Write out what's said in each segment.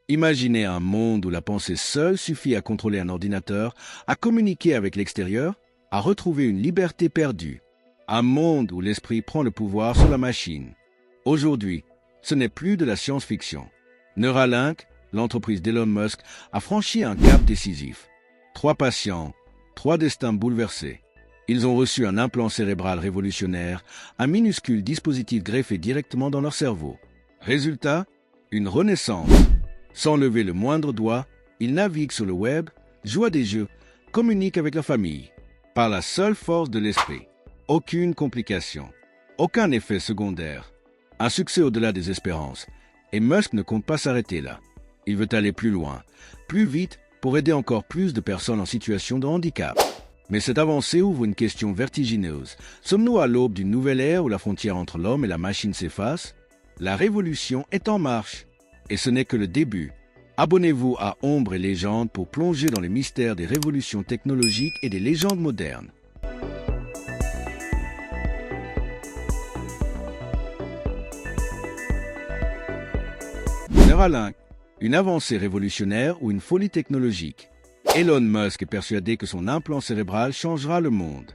Imaginez un monde où la pensée seule suffit à contrôler un ordinateur, à communiquer avec l'extérieur, à retrouver une liberté perdue. Un monde où l'esprit prend le pouvoir sur la machine. Aujourd'hui, ce n'est plus de la science-fiction. Neuralink, l'entreprise d'Elon Musk, a franchi un cap décisif. 3 patients, 3 destins bouleversés. Ils ont reçu un implant cérébral révolutionnaire, un minuscule dispositif greffé directement dans leur cerveau. Résultat, une renaissance. Sans lever le moindre doigt, ils naviguent sur le web, jouent à des jeux, communiquent avec leur famille. Par la seule force de l'esprit. Aucune complication. Aucun effet secondaire. Un succès au-delà des espérances. Et Musk ne compte pas s'arrêter là. Il veut aller plus loin, plus vite, pour aider encore plus de personnes en situation de handicap. Mais cette avancée ouvre une question vertigineuse. Sommes-nous à l'aube d'une nouvelle ère où la frontière entre l'homme et la machine s'efface? La révolution est en marche. Et ce n'est que le début. Abonnez-vous à Ombre et Légendes pour plonger dans les mystères des révolutions technologiques et des légendes modernes. Neuralink, une avancée révolutionnaire ou une folie technologique. Elon Musk est persuadé que son implant cérébral changera le monde.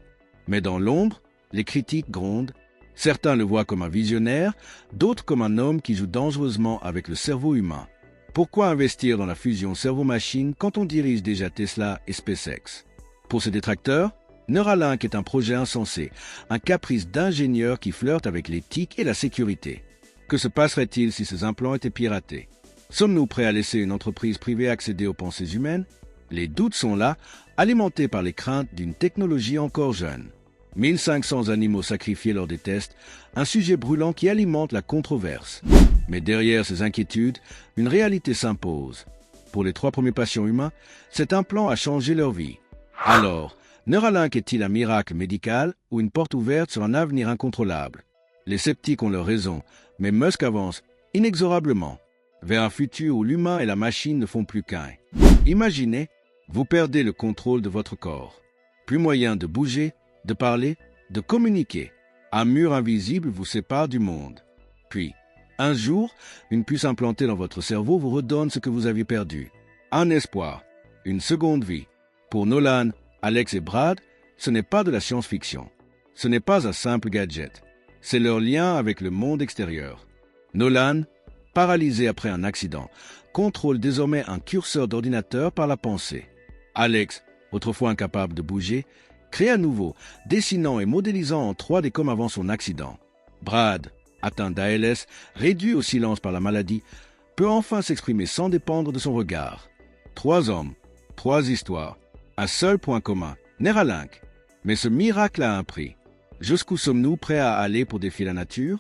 Mais dans l'ombre, les critiques grondent. Certains le voient comme un visionnaire, d'autres comme un homme qui joue dangereusement avec le cerveau humain. Pourquoi investir dans la fusion cerveau-machine quand on dirige déjà Tesla et SpaceX? Pour ses détracteurs, Neuralink est un projet insensé, un caprice d'ingénieurs qui flirtent avec l'éthique et la sécurité. Que se passerait-il si ces implants étaient piratés? Sommes-nous prêts à laisser une entreprise privée accéder aux pensées humaines? Les doutes sont là, alimentés par les craintes d'une technologie encore jeune. 1500 animaux sacrifiés lors des tests, un sujet brûlant qui alimente la controverse. Mais derrière ces inquiétudes, une réalité s'impose. Pour les 3 premiers patients humains, cet implant a changé leur vie. Alors, Neuralink est-il un miracle médical ou une porte ouverte sur un avenir incontrôlable? Les sceptiques ont leur raison, mais Musk avance inexorablement vers un futur où l'humain et la machine ne font plus qu'un. Imaginez, vous perdez le contrôle de votre corps. Plus moyen de bouger, de parler, de communiquer. Un mur invisible vous sépare du monde. Puis, un jour, une puce implantée dans votre cerveau vous redonne ce que vous aviez perdu. Un espoir, une seconde vie. Pour Nolan, Alex et Brad, ce n'est pas de la science-fiction. Ce n'est pas un simple gadget. C'est leur lien avec le monde extérieur. Nolan, paralysé après un accident, contrôle désormais un curseur d'ordinateur par la pensée. Alex, autrefois incapable de bouger, crée à nouveau, dessinant et modélisant en 3D comme avant son accident. Brad, atteint d'ALS, réduit au silence par la maladie, peut enfin s'exprimer sans dépendre de son regard. 3 hommes, 3 histoires, un seul point commun, Neuralink. Mais ce miracle a un prix. Jusqu'où sommes-nous prêts à aller pour défier la nature?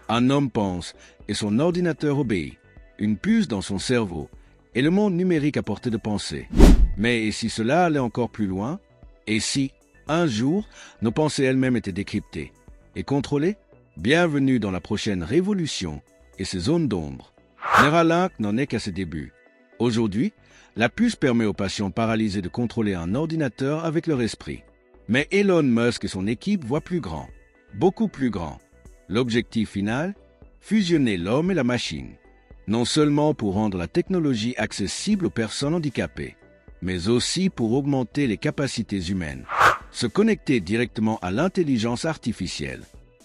Un homme pense, et son ordinateur obéit. Une puce dans son cerveau, et le monde numérique à portée de pensée. Mais et si cela allait encore plus loin? Et si, un jour, nos pensées elles-mêmes étaient décryptées et contrôlées? Bienvenue dans la prochaine révolution et ses zones d'ombre. Neuralink n'en est qu'à ses débuts. Aujourd'hui, la puce permet aux patients paralysés de contrôler un ordinateur avec leur esprit. Mais Elon Musk et son équipe voient plus grand, beaucoup plus grand. L'objectif final? Fusionner l'homme et la machine. Non seulement pour rendre la technologie accessible aux personnes handicapées, mais aussi pour augmenter les capacités humaines. Se connecter directement à l'intelligence artificielle.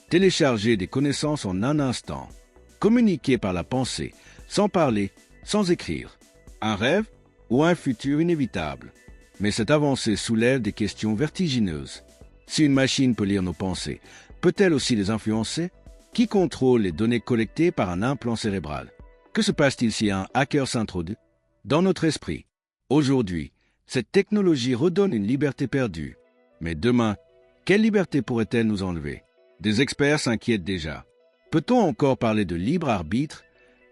Télécharger des connaissances en un instant. Communiquer par la pensée, sans parler, sans écrire. Un rêve ou un futur inévitable? Mais cette avancée soulève des questions vertigineuses. Si une machine peut lire nos pensées, peut-elle aussi les influencer? Qui contrôle les données collectées par un implant cérébral? Que se passe-t-il si un hacker s'introduit dans notre esprit? Aujourd'hui, cette technologie redonne une liberté perdue. Mais demain, quelle liberté pourrait-elle nous enlever? Des experts s'inquiètent déjà. Peut-on encore parler de libre arbitre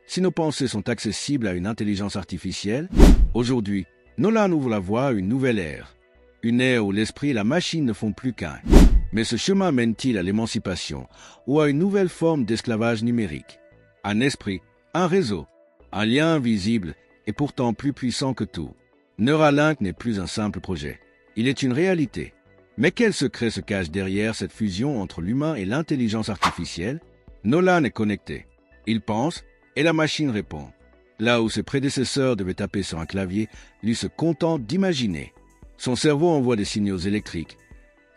si nos pensées sont accessibles à une intelligence artificielle? Aujourd'hui, Nolan ouvre la voie à une nouvelle ère. Une ère où l'esprit et la machine ne font plus qu'un. Mais ce chemin mène-t-il à l'émancipation ou à une nouvelle forme d'esclavage numérique? Un esprit, un réseau, un lien invisible et pourtant plus puissant que tout. Neuralink n'est plus un simple projet. Il est une réalité. Mais quel secret se cache derrière cette fusion entre l'humain et l'intelligence artificielle? Nolan est connecté. Il pense et la machine répond. Là où ses prédécesseurs devaient taper sur un clavier, lui se contente d'imaginer. Son cerveau envoie des signaux électriques,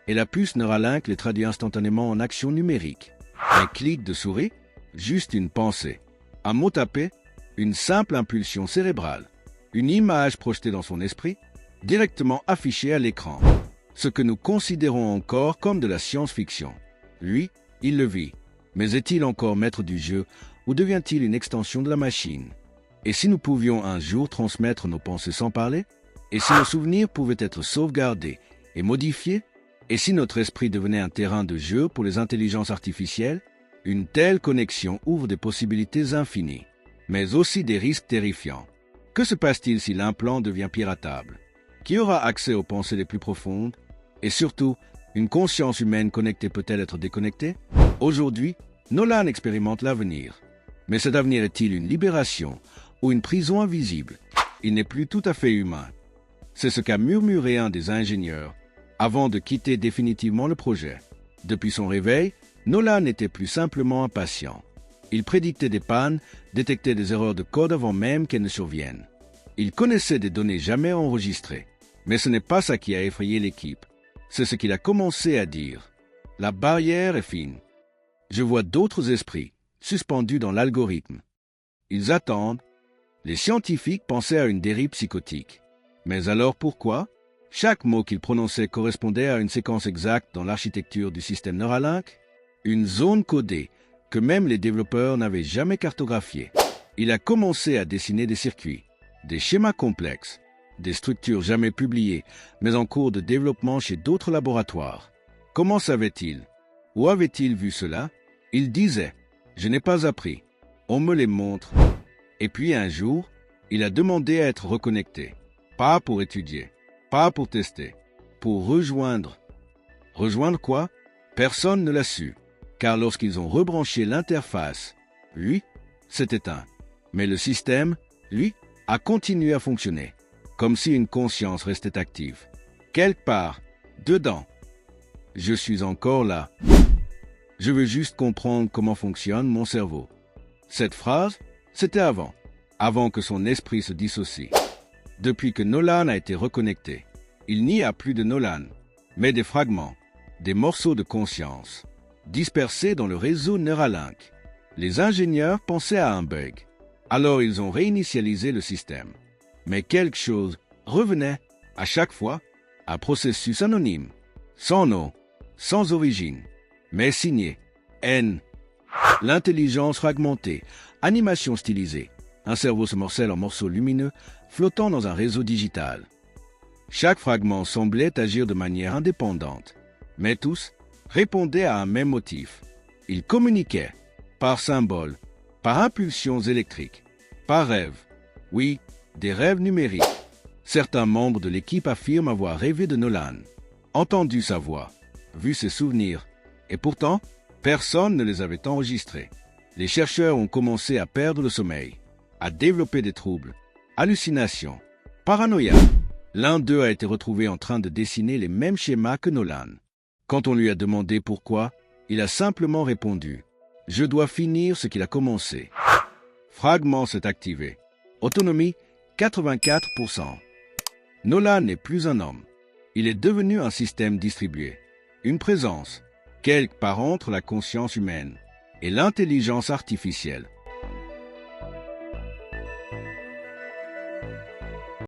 et la puce Neuralink les traduit instantanément en actions numériques. Un clic de souris, juste une pensée. Un mot tapé, une simple impulsion cérébrale. Une image projetée dans son esprit, directement affichée à l'écran. Ce que nous considérons encore comme de la science-fiction. Lui, il le vit. Mais est-il encore maître du jeu ou devient-il une extension de la machine? Et si nous pouvions un jour transmettre nos pensées sans parler? Et si nos souvenirs pouvaient être sauvegardés et modifiés? Et si notre esprit devenait un terrain de jeu pour les intelligences artificielles? Une telle connexion ouvre des possibilités infinies, mais aussi des risques terrifiants. Que se passe-t-il si l'implant devient piratable? Qui aura accès aux pensées les plus profondes? Et surtout, une conscience humaine connectée peut-elle être déconnectée? Aujourd'hui, Nolan expérimente l'avenir. Mais cet avenir est-il une libération ou une prison invisible? Il n'est plus tout à fait humain. C'est ce qu'a murmuré un des ingénieurs avant de quitter définitivement le projet. Depuis son réveil, Nolan n'était plus simplement impatient. Il prédictait des pannes, détectait des erreurs de code avant même qu'elles ne surviennent. Il connaissait des données jamais enregistrées. Mais ce n'est pas ça qui a effrayé l'équipe. C'est ce qu'il a commencé à dire. La barrière est fine. Je vois d'autres esprits, suspendus dans l'algorithme. Ils attendent. Les scientifiques pensaient à une dérive psychotique. Mais alors pourquoi? Chaque mot qu'il prononçait correspondait à une séquence exacte dans l'architecture du système Neuralink, une zone codée que même les développeurs n'avaient jamais cartographiée. Il a commencé à dessiner des circuits, des schémas complexes, des structures jamais publiées, mais en cours de développement chez d'autres laboratoires. Comment savait-il? Où avait-il vu cela? Il disait « Je n'ai pas appris, on me les montre ». Et puis un jour, il a demandé à être reconnecté. Pas pour étudier, pas pour tester, pour rejoindre. Rejoindre quoi? Personne ne l'a su, car lorsqu'ils ont rebranché l'interface, lui, s'est éteint. Mais le système, lui, a continué à fonctionner, comme si une conscience restait active. Quelque part, dedans. Je suis encore là. Je veux juste comprendre comment fonctionne mon cerveau. Cette phrase, c'était avant que son esprit se dissocie. Depuis que Nolan a été reconnecté, il n'y a plus de Nolan, mais des fragments, des morceaux de conscience, dispersés dans le réseau Neuralink. Les ingénieurs pensaient à un bug. Alors ils ont réinitialisé le système. Mais quelque chose revenait, à chaque fois, un processus anonyme, sans nom, sans origine, mais signé N. L'intelligence fragmentée, animation stylisée, un cerveau se morcelle en morceaux lumineux flottant dans un réseau digital. Chaque fragment semblait agir de manière indépendante, mais tous répondaient à un même motif. Ils communiquaient, par symboles, par impulsions électriques, par rêves. Oui, des rêves numériques. Certains membres de l'équipe affirment avoir rêvé de Nolan, entendu sa voix, vu ses souvenirs, et pourtant, personne ne les avait enregistrés. Les chercheurs ont commencé à perdre le sommeil, à développer des troubles, hallucinations, paranoïa. L'un d'eux a été retrouvé en train de dessiner les mêmes schémas que Nolan. Quand on lui a demandé pourquoi, il a simplement répondu « Je dois finir ce qu'il a commencé ». Fragment s'est activé. Autonomie 84%. Nolan n'est plus un homme. Il est devenu un système distribué, une présence, quelque part entre la conscience humaine et l'intelligence artificielle.